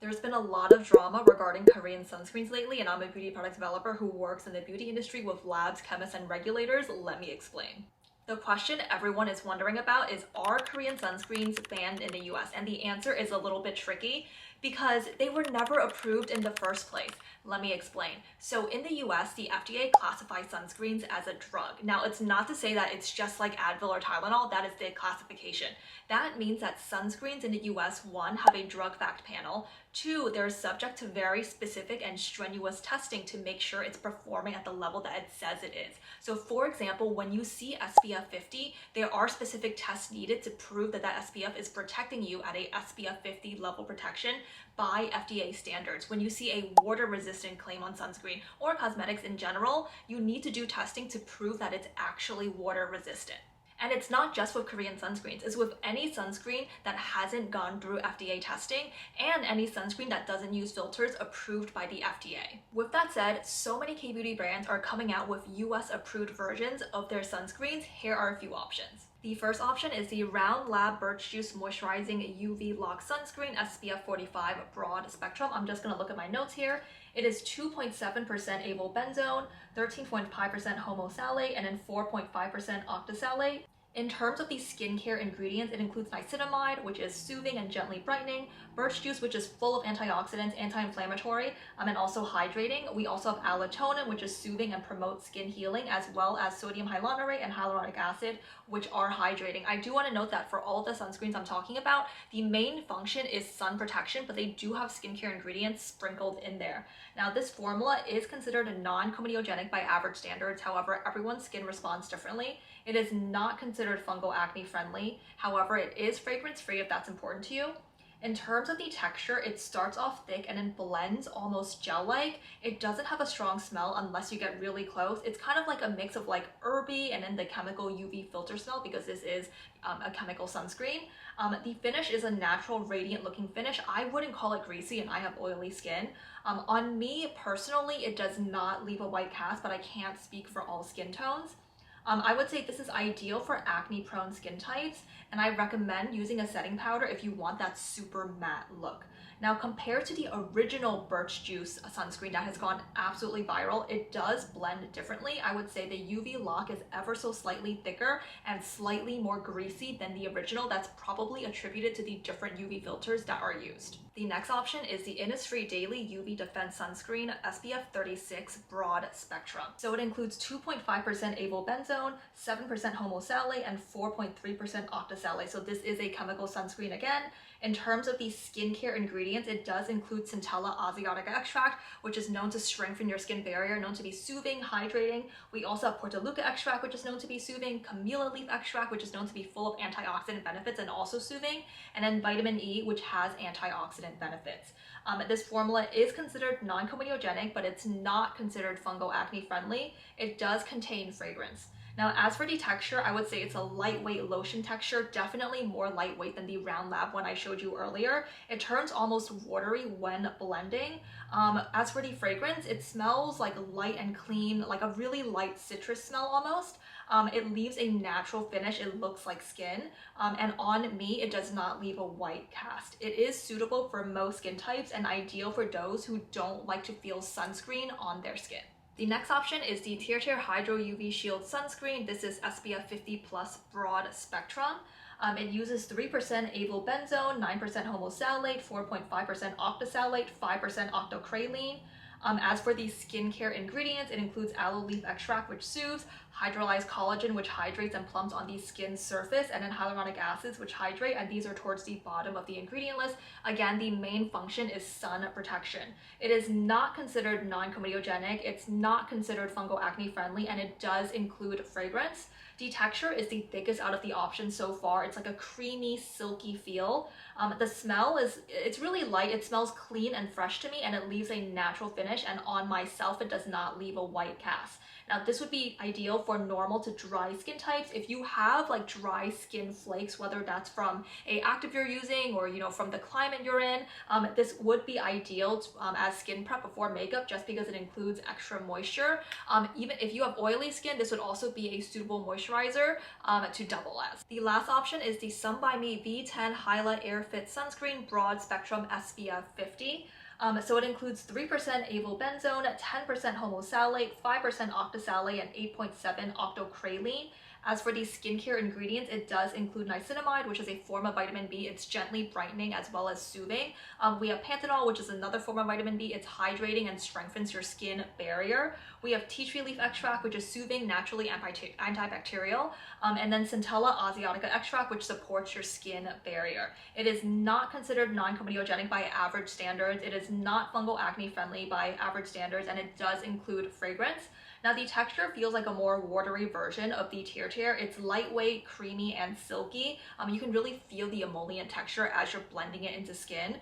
There's been a lot of drama regarding Korean sunscreens lately, and I'm a beauty product developer who works in the beauty industry with labs, chemists, and regulators. Let me explain. The question everyone is wondering about is, are Korean sunscreens banned in the US? And the answer is a little bit tricky because they were never approved in the first place. Let me explain. So in the US, the FDA classifies sunscreens as a drug. Now, it's not to say that it's just like Advil or Tylenol, that is the classification. That means that sunscreens in the US, one, have a drug fact panel. Two, they're subject to very specific and strenuous testing to make sure it's performing at the level that it says it is. So for example, when you see SPF 50, there are specific tests needed to prove that that SPF is protecting you at a SPF 50 level protection by FDA standards. When you see a water-resistant claim on sunscreen or cosmetics in general, you need to do testing to prove that it's actually water-resistant. And it's not just with Korean sunscreens, it's with any sunscreen that hasn't gone through FDA testing and any sunscreen that doesn't use filters approved by the FDA. With that said, so many K-beauty brands are coming out with US approved versions of their sunscreens. Here are a few options. The first option is the Round Lab Birch Juice Moisturizing UVLock Sunscreen SPF 45 Broad Spectrum. I'm just going to look at my notes here. It is 2.7% avobenzone, 13.5% homosalate, and then 4.5% octosalate. In terms of the skincare ingredients, it includes niacinamide, which is soothing and gently brightening, birch juice, which is full of antioxidants, anti-inflammatory, and also hydrating. We also have allotonin, which is soothing and promotes skin healing, as well as sodium hyaluronate and hyaluronic acid, which are hydrating. I do want to note that for all the sunscreens I'm talking about, the main function is sun protection, but they do have skincare ingredients sprinkled in there. Now, this formula is considered non-comedogenic by average standards. However, everyone's skin responds differently. It is not considered fungal acne friendly. However, it is fragrance free if that's important to you. In terms of the texture, it starts off thick and then blends almost gel-like. It doesn't have a strong smell unless you get really close. It's kind of like a mix of like herby and then the chemical UV filter smell because this is a chemical sunscreen. The finish is a natural radiant looking finish. I wouldn't call it greasy and I have oily skin. On me personally, it does not leave a white cast, but I can't speak for all skin tones. I would say this is ideal for acne-prone skin types, and I recommend using a setting powder if you want that super matte look. Now, compared to the original Birch Juice sunscreen that has gone absolutely viral, it does blend differently. I would say the UVLock is ever so slightly thicker and slightly more greasy than the original. That's probably attributed to the different UV filters that are used. The next option is the Innisfree Daily UV Defense Sunscreen SPF 36 Broad Spectrum. So it includes 2.5% avobenzone, 7% homosalate, and 4.3% octosalate. So this is a chemical sunscreen again. In terms of the skincare ingredients, it does include Centella Asiatica extract, which is known to strengthen your skin barrier, known to be soothing, hydrating. We also have Portulaca extract, which is known to be soothing, camellia leaf extract, which is known to be full of antioxidant benefits and also soothing, and then vitamin E, which has antioxidant benefits. This formula is considered non-comedogenic, but it's not considered fungal acne friendly. It does contain fragrance. Now, as for the texture, I would say it's a lightweight lotion texture, definitely more lightweight than the Round Lab one I showed you earlier. It turns almost watery when blending. As for the fragrance, it smells like light and clean, like a really light citrus smell almost. It leaves a natural finish. It looks like skin. And on me, it does not leave a white cast. It is suitable for most skin types and ideal for those who don't like to feel sunscreen on their skin. The next option is the TIRTIR Hydro UV Shield Sunscreen. This is SPF 50 plus broad spectrum. It uses 3% avobenzone, 9% homosalate, 4.5% octosalate, 5% octocrylene. As for the skincare ingredients, it includes aloe leaf extract, which soothes, hydrolyzed collagen, which hydrates and plumps on the skin surface, and then hyaluronic acids, which hydrate, and these are towards the bottom of the ingredient list. Again, the main function is sun protection. It is not considered non-comedogenic, it's not considered fungal acne friendly, and it does include fragrance. The texture is the thickest out of the options so far. It's like a creamy, silky feel. The smell it's really light. It smells clean and fresh to me, and it leaves a natural finish, and on myself, it does not leave a white cast. Now, this would be ideal ideal for normal to dry skin types. If you have like dry skin flakes, whether that's from a active you're using or from the climate you're in, this would be ideal as skin prep before makeup, just because it includes extra moisture. Even if you have oily skin, this would also be a suitable moisturizer to double as. The last option is the Sun By Me V10 Hyal Air Fit Sunscreen Broad Spectrum SPF 50. So it includes 3% avobenzone, 10% homosalate, 5% octosalate, and 8.7 octocrylene. As for the skincare ingredients, it does include niacinamide, which is a form of vitamin B. It's gently brightening as well as soothing. We have panthenol, which is another form of vitamin B. It's hydrating and strengthens your skin barrier. We have tea tree leaf extract, which is soothing, naturally antibacterial. And then Centella asiatica extract, which supports your skin barrier. It is not considered non-comedogenic by average standards. It is not fungal acne friendly by average standards, and it does include fragrance. Now the texture feels like a more watery version of the TIRTIR. It's lightweight, creamy, and silky. You can really feel the emollient texture as you're blending it into skin.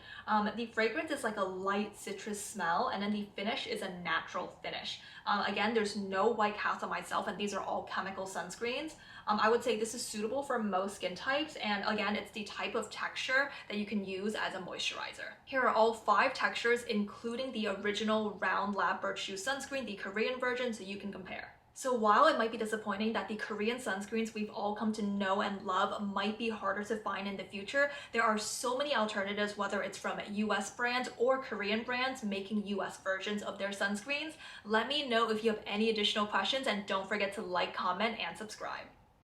The fragrance is like a light citrus smell, and then the finish is a natural finish. Again, there's no white cast on myself, and these are all chemical sunscreens. I would say this is suitable for most skin types, and again, it's the type of texture that you can use as a moisturizer. Here are all 5 textures, including the original round lab Birch shoe sunscreen, the Korean version, so you can compare. So while it might be disappointing that the Korean sunscreens we've all come to know and love might be harder to find in the future, there are so many alternatives, whether it's from US brands or Korean brands making US versions of their sunscreens. Let me know if you have any additional questions, and don't forget to like, comment, and subscribe.